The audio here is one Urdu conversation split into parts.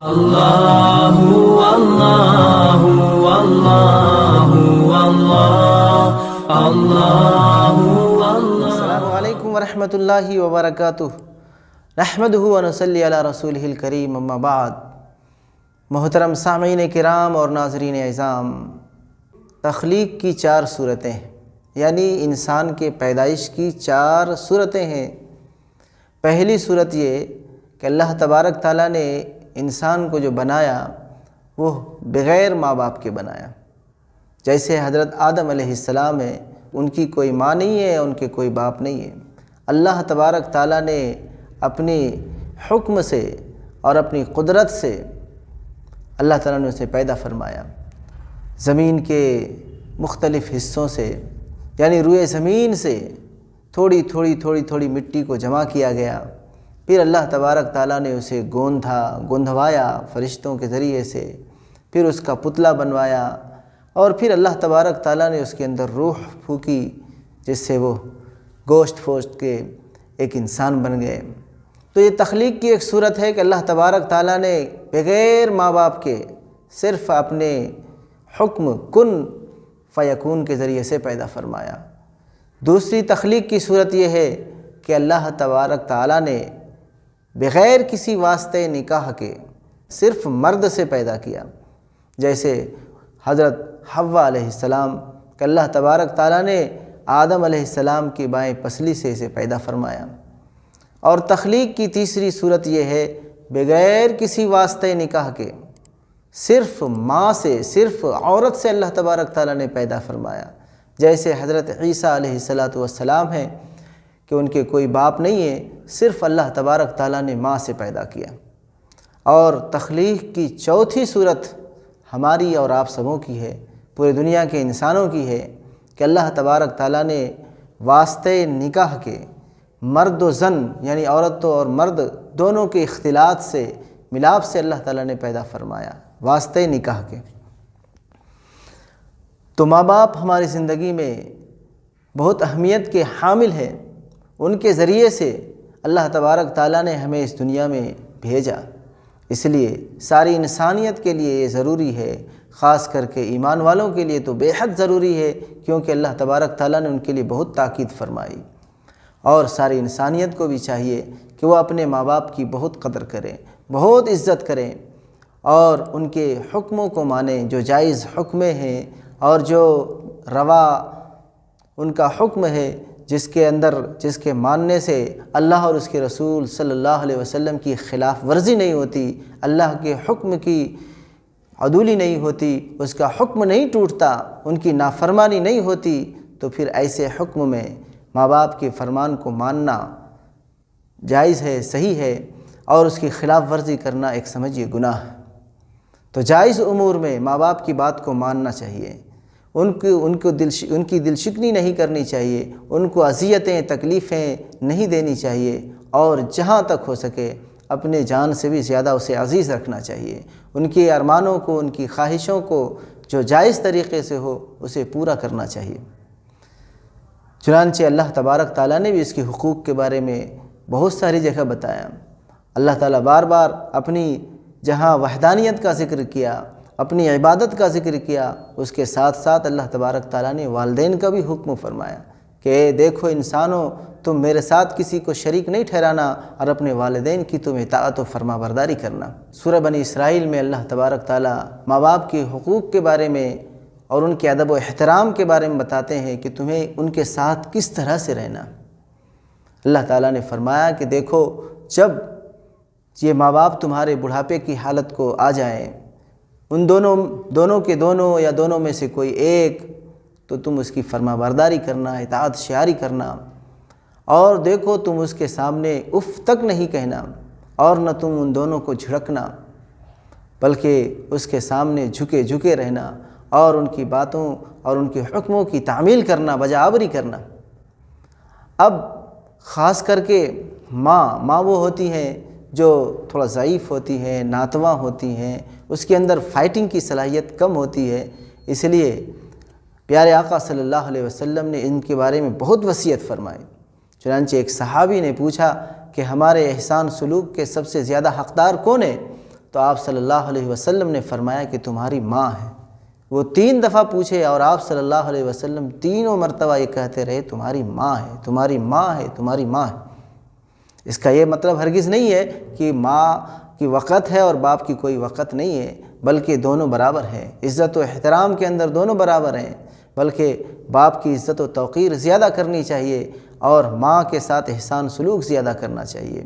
اللہ اللہ اللہ اللہ اللہ۔ السلام علیکم ورحمۃ اللہ وبرکاتہ۔ نحمدہ ونصلی علی رسولہ الکریم، اما بعد۔ محترم سامعین کرام اور ناظرین اعظام، تخلیق کی 4 صورتیں، یعنی انسان کے پیدائش کی 4 صورتیں ہیں۔ پہلی صورت یہ کہ اللہ تبارک تعالیٰ نے انسان کو جو بنایا وہ بغیر ماں باپ کے بنایا۔ جیسے حضرت آدم علیہ السلام ہے، ان کی کوئی ماں نہیں ہے، ان کے کوئی باپ نہیں ہے۔ اللہ تبارک تعالیٰ نے اپنی حکم سے اور اپنی قدرت سے اللہ تعالیٰ نے اسے پیدا فرمایا۔ زمین کے مختلف حصوں سے، یعنی روئے زمین سے تھوڑی تھوڑی مٹی کو جمع کیا گیا۔ پھر اللہ تبارک تعالیٰ نے اسے گوندھوایا فرشتوں کے ذریعے سے، پھر اس کا پتلا بنوایا، اور پھر اللہ تبارک تعالیٰ نے اس کے اندر روح پھونکی، جس سے وہ گوشت پوشت کے ایک انسان بن گئے۔ تو یہ تخلیق کی ایک صورت ہے کہ اللہ تبارک تعالیٰ نے بغیر ماں باپ کے صرف اپنے حکم کن فیکون کے ذریعے سے پیدا فرمایا۔ دوسری تخلیق کی صورت یہ ہے کہ اللہ تبارک تعالیٰ نے بغیر کسی واسطے نکاح کے صرف مرد سے پیدا کیا۔ جیسے حضرت حوا علیہ السلام کہ اللہ تبارک تعالیٰ نے آدم علیہ السلام کی بائیں پسلی سے اسے پیدا فرمایا۔ اور تخلیق کی تیسری صورت یہ ہے بغیر کسی واسطے نکاح کے صرف ماں سے، صرف عورت سے اللہ تبارک تعالیٰ نے پیدا فرمایا۔ جیسے حضرت عیسیٰ علیہ السلام ہیں کہ ان کے کوئی باپ نہیں ہے، صرف اللہ تبارک تعالیٰ نے ماں سے پیدا کیا۔ اور تخلیق کی چوتھی صورت ہماری اور آپ سبوں کی ہے، پوری دنیا کے انسانوں کی ہے کہ اللہ تبارک تعالیٰ نے واسطے نکاح کے، مرد و زن یعنی عورت اور مرد دونوں کے اختلاط سے، ملاپ سے اللہ تعالیٰ نے پیدا فرمایا، واسطے نکاح کے۔ تو ماں باپ ہماری زندگی میں بہت اہمیت کے حامل ہیں۔ ان کے ذریعے سے اللہ تبارک تعالیٰ نے ہمیں اس دنیا میں بھیجا، اس لیے ساری انسانیت کے لیے یہ ضروری ہے، خاص کر کے ایمان والوں کے لیے تو بے حد ضروری ہے، کیونکہ اللہ تبارک تعالیٰ نے ان کے لیے بہت تاکید فرمائی۔ اور ساری انسانیت کو بھی چاہیے کہ وہ اپنے ماں باپ کی بہت قدر کریں، بہت عزت کریں، اور ان کے حکموں کو مانیں جو جائز حکمیں ہیں، اور جو روا ان کا حکم ہے، جس کے ماننے سے اللہ اور اس کے رسول صلی اللہ علیہ وسلم کی خلاف ورزی نہیں ہوتی، اللہ کے حکم کی عدولی نہیں ہوتی، اس کا حکم نہیں ٹوٹتا، ان کی نافرمانی نہیں ہوتی، تو پھر ایسے حکم میں ماں باپ کے فرمان کو ماننا جائز ہے، صحیح ہے، اور اس کی خلاف ورزی کرنا ایک سمجھیے گناہ ہے۔ تو جائز امور میں ماں باپ کی بات کو ماننا چاہیے، ان کی دل شکنی نہیں کرنی چاہیے، ان کو اذیتیں تکلیفیں نہیں دینی چاہیے، اور جہاں تک ہو سکے اپنے جان سے بھی زیادہ اسے عزیز رکھنا چاہیے۔ ان کے ارمانوں کو، ان کی خواہشوں کو جو جائز طریقے سے ہو اسے پورا کرنا چاہیے۔ چنانچہ اللہ تبارک تعالیٰ نے بھی اس کے حقوق کے بارے میں بہت ساری جگہ بتایا۔ اللہ تعالیٰ بار بار اپنی جہاں وحدانیت کا ذکر کیا، اپنی عبادت کا ذکر کیا، اس کے ساتھ ساتھ اللہ تبارک تعالیٰ نے والدین کا بھی حکم فرمایا کہ دیکھو انسانوں، تم میرے ساتھ کسی کو شریک نہیں ٹھہرانا، اور اپنے والدین کی تم اطاعت و فرما برداری کرنا۔ سورہ بنی اسرائیل میں اللہ تبارک تعالیٰ ماں باپ کے حقوق کے بارے میں اور ان کے ادب و احترام کے بارے میں بتاتے ہیں کہ تمہیں ان کے ساتھ کس طرح سے رہنا۔ اللہ تعالیٰ نے فرمایا کہ دیکھو، جب یہ ماں باپ تمہارے بڑھاپے کی حالت کو آ جائیں، ان دونوں کے دونوں یا دونوں میں سے کوئی ایک، تو تم اس کی فرما برداری کرنا، اطاعت شعاری کرنا، اور دیکھو تم اس کے سامنے اف تک نہیں کہنا، اور نہ تم ان دونوں کو جھڑکنا، بلکہ اس کے سامنے جھکے رہنا، اور ان کی باتوں اور ان کے حکموں کی تعمیل کرنا، بجاوری کرنا۔ اب خاص کر کے ماں وہ ہوتی ہیں جو تھوڑا ضعیف ہوتی ہیں، ناتواں ہوتی ہیں، اس کے اندر فائٹنگ کی صلاحیت کم ہوتی ہے، اس لیے پیارے آقا صلی اللہ علیہ وسلم نے ان کے بارے میں بہت وصیت فرمائی۔ چنانچہ ایک صحابی نے پوچھا کہ ہمارے احسان سلوک کے سب سے زیادہ حقدار کون ہے؟ تو آپ صلی اللہ علیہ وسلم نے فرمایا کہ تمہاری ماں ہے۔ وہ 3 دفعہ پوچھے اور آپ صلی اللہ علیہ وسلم تینوں مرتبہ یہ کہتے رہے تمہاری ماں ہے، تمہاری ماں ہے، تمہاری ماں ہے۔ اس کا یہ مطلب ہرگز نہیں ہے کہ ماں کی وقت ہے اور باپ کی کوئی وقت نہیں ہے، بلکہ دونوں برابر ہیں، عزت و احترام کے اندر دونوں برابر ہیں، بلکہ باپ کی عزت و توقیر زیادہ کرنی چاہیے اور ماں کے ساتھ احسان سلوک زیادہ کرنا چاہیے۔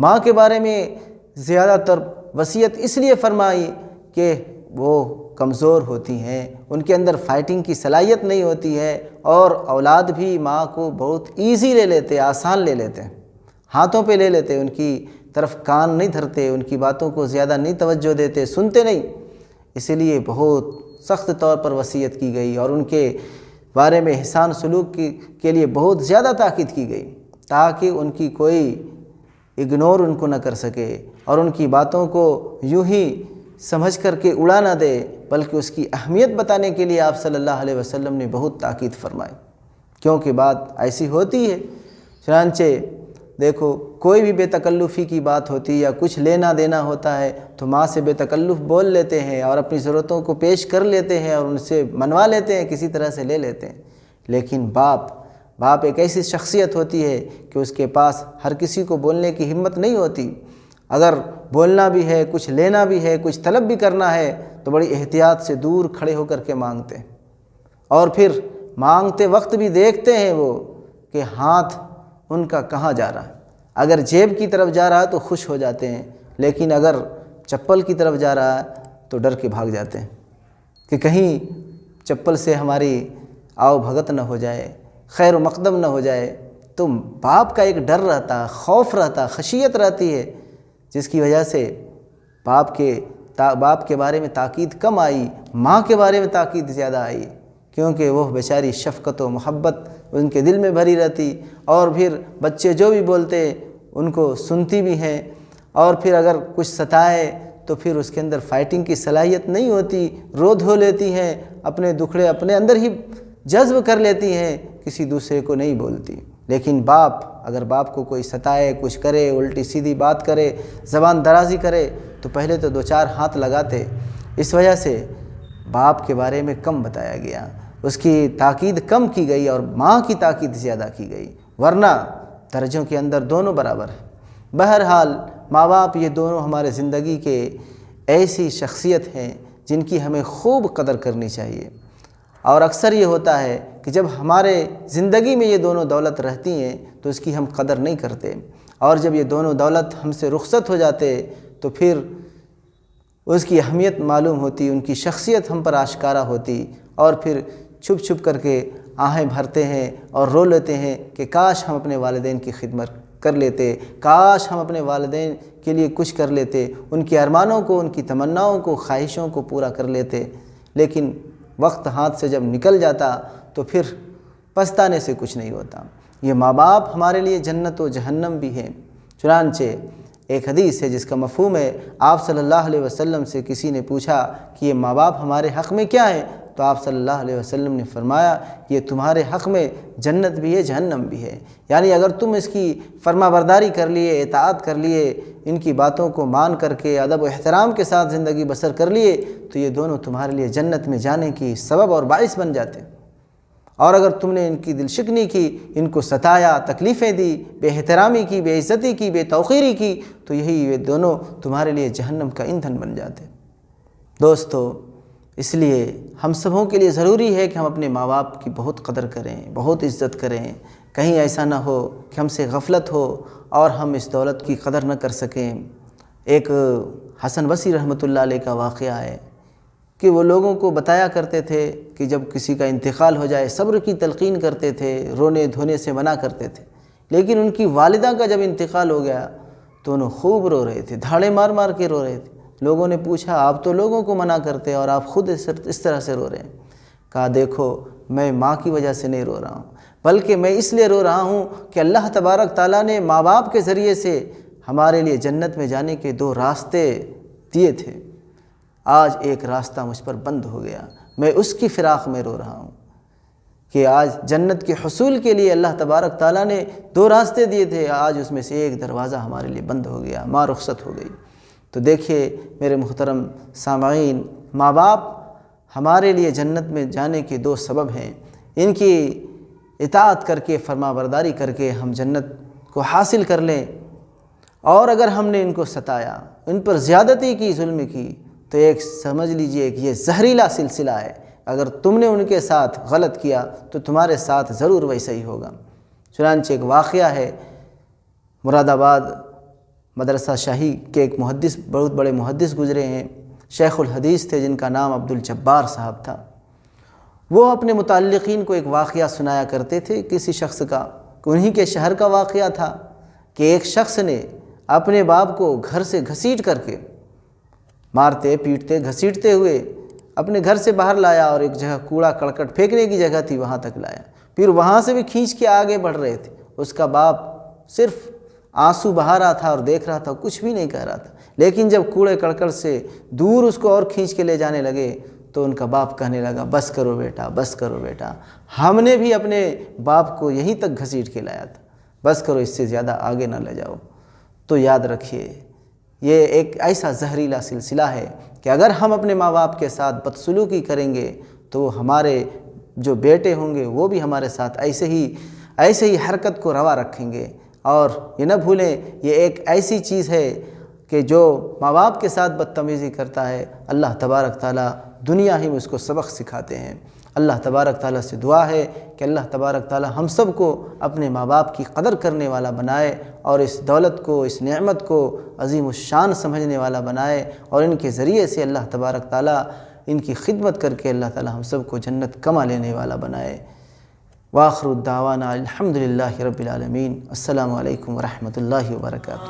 ماں کے بارے میں زیادہ تر وصیت اس لیے فرمائی کہ وہ کمزور ہوتی ہیں، ان کے اندر فائٹنگ کی صلاحیت نہیں ہوتی ہے، اور اولاد بھی ماں کو بہت ایزی لے لیتے، آسان لے لیتے ہیں، ہاتھوں پہ لے لیتے، ان کی طرف کان نہیں دھرتے، ان کی باتوں کو زیادہ نہیں توجہ دیتے، سنتے نہیں۔ اسی لیے بہت سخت طور پر وصیت کی گئی اور ان کے بارے میں احسان سلوک کے لیے بہت زیادہ تاکید کی گئی، تاکہ ان کی کوئی اگنور ان کو نہ کر سکے اور ان کی باتوں کو یوں ہی سمجھ کر کے اڑا نہ دے، بلکہ اس کی اہمیت بتانے کے لیے آپ صلی اللہ علیہ وسلم نے بہت تاکید فرمائی، کیونکہ بات ایسی ہوتی ہے۔ چنانچہ دیکھو، کوئی بھی بے تکلفی کی بات ہوتی یا کچھ لینا دینا ہوتا ہے تو ماں سے بے تکلف بول لیتے ہیں اور اپنی ضرورتوں کو پیش کر لیتے ہیں اور ان سے منوا لیتے ہیں، کسی طرح سے لے لیتے ہیں۔ لیکن باپ ایک ایسی شخصیت ہوتی ہے کہ اس کے پاس ہر کسی کو بولنے کی ہمت نہیں ہوتی۔ اگر بولنا بھی ہے، کچھ لینا بھی ہے، کچھ طلب بھی کرنا ہے تو بڑی احتیاط سے دور کھڑے ہو کر کے مانگتے ہیں، اور پھر مانگتے وقت بھی دیکھتے ہیں وہ کہ ہاتھ ان کا کہاں جا رہا ہے۔ اگر جیب کی طرف جا رہا ہے تو خوش ہو جاتے ہیں، لیکن اگر چپل کی طرف جا رہا ہے تو ڈر کے بھاگ جاتے ہیں کہ کہیں چپل سے ہماری آؤ بھگت نہ ہو جائے، خیر و مقدم نہ ہو جائے۔ تو باپ کا ایک ڈر رہتا، خوف رہتا، خشیت رہتی ہے، جس کی وجہ سے باپ کے بارے میں تاکید کم آئی، ماں کے بارے میں تاکید زیادہ آئی، کیونکہ وہ بیچاری شفقت و محبت ان کے دل میں بھری رہتی، اور پھر بچے جو بھی بولتے ان کو سنتی بھی ہیں، اور پھر اگر کچھ ستائے تو پھر اس کے اندر فائٹنگ کی صلاحیت نہیں ہوتی، رو دھو لیتی ہیں، اپنے دکھڑے اپنے اندر ہی جذب کر لیتی ہیں، کسی دوسرے کو نہیں بولتی۔ لیکن اگر باپ کو کوئی ستائے، کچھ کرے، الٹی سیدھی بات کرے، زبان درازی کرے تو پہلے تو 2-4 ہاتھ لگاتے۔ اس وجہ سے باپ کے بارے میں کم بتایا گیا، اس کی تاکید کم کی گئی اور ماں کی تاکید زیادہ کی گئی، ورنہ درجوں کے اندر دونوں برابر ہیں۔ بہرحال ماں باپ یہ دونوں ہمارے زندگی کے ایسی شخصیت ہیں جن کی ہمیں خوب قدر کرنی چاہیے، اور اکثر یہ ہوتا ہے کہ جب ہمارے زندگی میں یہ دونوں دولت رہتی ہیں تو اس کی ہم قدر نہیں کرتے، اور جب یہ دونوں دولت ہم سے رخصت ہو جاتے تو پھر اس کی اہمیت معلوم ہوتی، ان کی شخصیت ہم پر آشکارا ہوتی، اور پھر چھپ چھپ کر کے آہیں بھرتے ہیں اور رو لیتے ہیں کہ کاش ہم اپنے والدین کی خدمت کر لیتے، کاش ہم اپنے والدین کے لیے کچھ کر لیتے، ان کے ارمانوں کو، ان کی تمناؤں کو، خواہشوں کو پورا کر لیتے۔ لیکن وقت ہاتھ سے جب نکل جاتا تو پھر پچھتانے سے کچھ نہیں ہوتا۔ یہ ماں باپ ہمارے لیے جنت و جہنم بھی ہیں۔ چنانچہ ایک حدیث ہے جس کا مفہوم ہے، آپ صلی اللہ علیہ وسلم سے کسی نے پوچھا کہ یہ ماں باپ ہمارے حق میں کیا ہے، تو آپ صلی اللہ علیہ وسلم نے فرمایا یہ تمہارے حق میں جنت بھی ہے، جہنم بھی ہے۔ یعنی اگر تم اس کی فرما برداری کر لیے، اطاعت کر لیے، ان کی باتوں کو مان کر کے ادب و احترام کے ساتھ زندگی بسر کر لیے تو یہ دونوں تمہارے لیے جنت میں جانے کی سبب اور باعث بن جاتے ہیں۔ اور اگر تم نے ان کی دل شکنی کی، ان کو ستایا، تکلیفیں دی، بے احترامی کی، بے عزتی کی، بے توقیری کی، تو یہ دونوں تمہارے لیے جہنم کا ایندھن بن جاتے ہیں۔ دوستو، اس لیے ہم سبوں کے لیے ضروری ہے کہ ہم اپنے ماں باپ کی بہت قدر کریں، بہت عزت کریں، کہیں ایسا نہ ہو کہ ہم سے غفلت ہو اور ہم اس دولت کی قدر نہ کر سکیں۔ ایک حسن بصری رحمۃ اللہ علیہ کا واقعہ ہے کہ وہ لوگوں کو بتایا کرتے تھے کہ جب کسی کا انتقال ہو جائے صبر کی تلقین کرتے تھے، رونے دھونے سے منع کرتے تھے، لیکن ان کی والدہ کا جب انتقال ہو گیا تو انہوں خوب رو رہے تھے، دھاڑے مار مار کے رو رہے تھے۔ لوگوں نے پوچھا آپ تو لوگوں کو منع کرتے اور آپ خود اس طرح سے رو رہے ہیں؟ کہا دیکھو، میں ماں کی وجہ سے نہیں رو رہا ہوں، بلکہ میں اس لیے رو رہا ہوں کہ اللہ تبارک تعالیٰ نے ماں باپ کے ذریعے سے ہمارے لیے جنت میں جانے کے 2 راستے دیے تھے، آج ایک راستہ مجھ پر بند ہو گیا، میں اس کی فراق میں رو رہا ہوں کہ آج جنت کے حصول کے لیے اللہ تبارک تعالیٰ نے 2 راستے دیے تھے، آج اس میں سے ایک دروازہ ہمارے لیے بند ہو گیا، ماں رخصت ہو گئی۔ تو دیکھیے میرے محترم سامعین، ماں باپ ہمارے لیے جنت میں جانے کے دو سبب ہیں۔ ان کی اطاعت کر کے، فرما برداری کر کے ہم جنت کو حاصل کر لیں، اور اگر ہم نے ان کو ستایا، ان پر زیادتی کی، ظلم کی، تو ایک سمجھ لیجئے کہ یہ زہریلا سلسلہ ہے۔ اگر تم نے ان کے ساتھ غلط کیا تو تمہارے ساتھ ضرور ویسا ہی ہوگا۔ چنانچہ ایک واقعہ ہے، مراد آباد مدرسہ شاہی کے ایک محدث، بہت بڑے محدث گزرے ہیں، شیخ الحدیث تھے، جن کا نام عبدالجبار صاحب تھا۔ وہ اپنے متعلقین کو ایک واقعہ سنایا کرتے تھے کسی شخص کا، کہ انہی کے شہر کا واقعہ تھا کہ ایک شخص نے اپنے باپ کو گھر سے گھسیٹ کر کے، مارتے پیٹتے گھسیٹتے ہوئے اپنے گھر سے باہر لایا، اور ایک جگہ کوڑا کرکٹ پھینکنے کی جگہ تھی، وہاں تک لایا، پھر وہاں سے بھی کھینچ کے آگے بڑھ رہے تھے۔ اس کا باپ صرف آنسو بہا رہا تھا اور دیکھ رہا تھا، کچھ بھی نہیں کہہ رہا تھا۔ لیکن جب کوڑے کرکٹ سے دور اس کو اور کھینچ کے لے جانے لگے تو ان کا باپ کہنے لگا، بس کرو بیٹا، بس کرو بیٹا، ہم نے بھی اپنے باپ کو یہیں تک گھسیٹ کے لایا تھا، بس کرو، اس سے زیادہ آگے نہ لے جاؤ۔ تو یاد رکھیے، یہ ایک ایسا زہریلا سلسلہ ہے کہ اگر ہم اپنے ماں باپ کے ساتھ بدسلوکی کریں گے تو وہ ہمارے جو بیٹے ہوں گے وہ بھی ہمارے ساتھ ایسے ہی حرکت کو روا رکھیں گے۔ اور یہ نہ بھولیں، یہ ایک ایسی چیز ہے کہ جو ماں باپ کے ساتھ بدتمیزی کرتا ہے، اللہ تبارک تعالیٰ دنیا ہی میں اس کو سبق سکھاتے ہیں۔ اللہ تبارک تعالیٰ سے دعا ہے کہ اللہ تبارک تعالیٰ ہم سب کو اپنے ماں باپ کی قدر کرنے والا بنائے، اور اس دولت کو، اس نعمت کو عظیم الشان سمجھنے والا بنائے، اور ان کے ذریعے سے اللہ تبارک تعالیٰ ان کی خدمت کر کے اللہ تعالیٰ ہم سب کو جنت کما لینے والا بنائے۔ وآخر الدعوانا الحمدللہ رب العالمین۔ السلام علیکم ورحمۃ اللہ وبرکاتہ۔